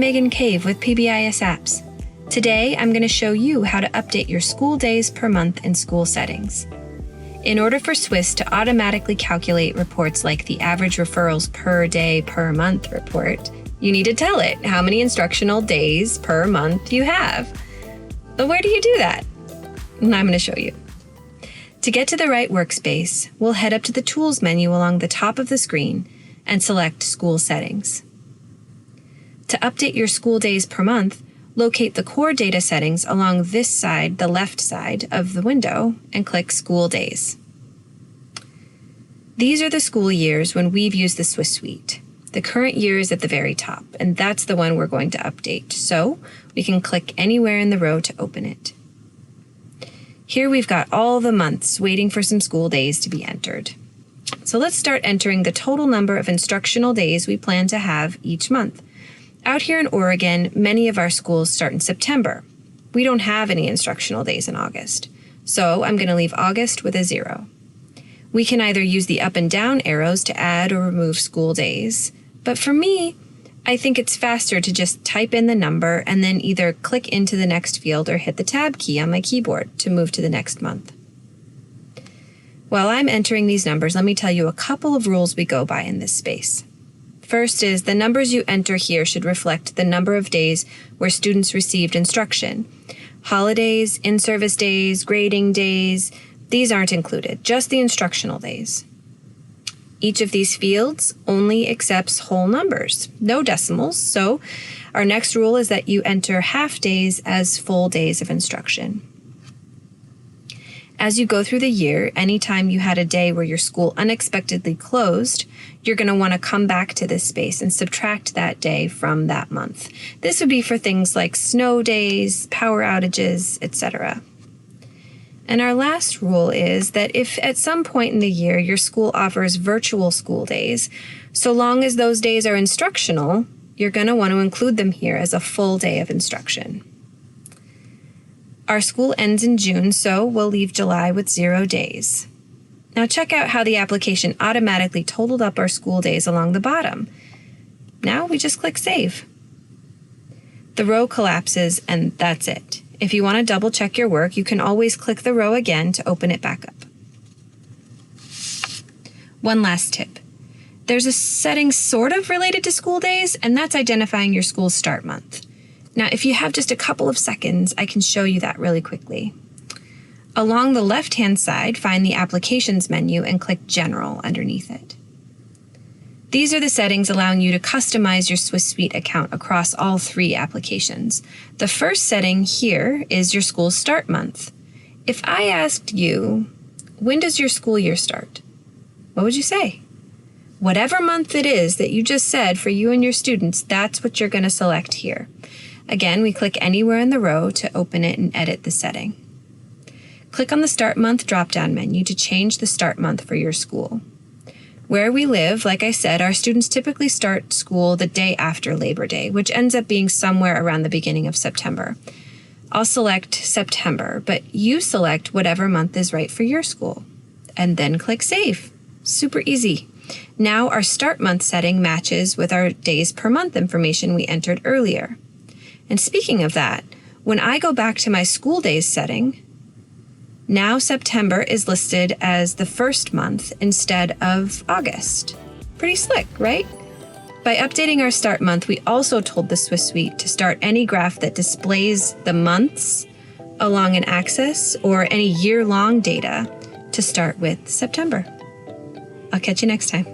Megan Cave with PBIS Apps. Today, I'm going to show you how to update your school days per month in school settings. In order for Swiss to automatically calculate reports like the average referrals per day per month report, you need to tell it how many instructional days per month you have. But where do you do that? And I'm going to show you. To get to the right workspace, we'll head up to the Tools menu along the top of the screen and select School Settings. To update your school days per month, locate the core data settings along this side, the left side of the window, and click School Days. These are the school years when we've used the Swiss Suite. The current year is at the very top, and that's the one we're going to update, so we can click anywhere in the row to open it. Here we've got all the months waiting for some school days to be entered. So let's start entering the total number of instructional days we plan to have each month. Out here in Oregon, many of our schools start in September. We don't have any instructional days in August, so I'm going to leave August with a 0. We can either use the up and down arrows to add or remove school days, but for me, I think it's faster to just type in the number and then either click into the next field or hit the Tab key on my keyboard to move to the next month. While I'm entering these numbers, let me tell you a couple of rules we go by in this space. First is the numbers you enter here should reflect the number of days where students received instruction. Holidays, in-service days, grading days, these aren't included, just the instructional days. Each of these fields only accepts whole numbers, no decimals, so our next rule is that you enter half days as full days of instruction. As you go through the year, anytime you had a day where your school unexpectedly closed, you're going to want to come back to this space and subtract that day from that month. This would be for things like snow days, power outages, etc. And our last rule is that if at some point in the year your school offers virtual school days, so long as those days are instructional, you're going to want to include them here as a full day of instruction. Our school ends in June, so we'll leave July with 0 days. Now check out how the application automatically totaled up our school days along the bottom. Now we just click Save. The row collapses and that's it. If you want to double check your work, you can always click the row again to open it back up. One last tip. There's a setting sort of related to school days, and that's identifying your school's start month. Now, if you have just a couple of seconds, I can show you that really quickly. Along the left-hand side, find the Applications menu and click General underneath it. These are the settings allowing you to customize your Swiss Suite account across all 3 applications. The first setting here is your school's start month. If I asked you, when does your school year start? What would you say? Whatever month it is that you just said for you and your students, that's what you're going to select here. Again, we click anywhere in the row to open it and edit the setting. Click on the Start Month drop-down menu to change the start month for your school. Where we live, like I said, our students typically start school the day after Labor Day, which ends up being somewhere around the beginning of September. I'll select September, but you select whatever month is right for your school. And then click Save. Super easy. Now our start month setting matches with our days per month information we entered earlier. And speaking of that, when I go back to my school days setting, now September is listed as the first month instead of August. Pretty slick, right? By updating our start month, we also told the Swiss Suite to start any graph that displays the months along an axis or any year-long data to start with September. I'll catch you next time.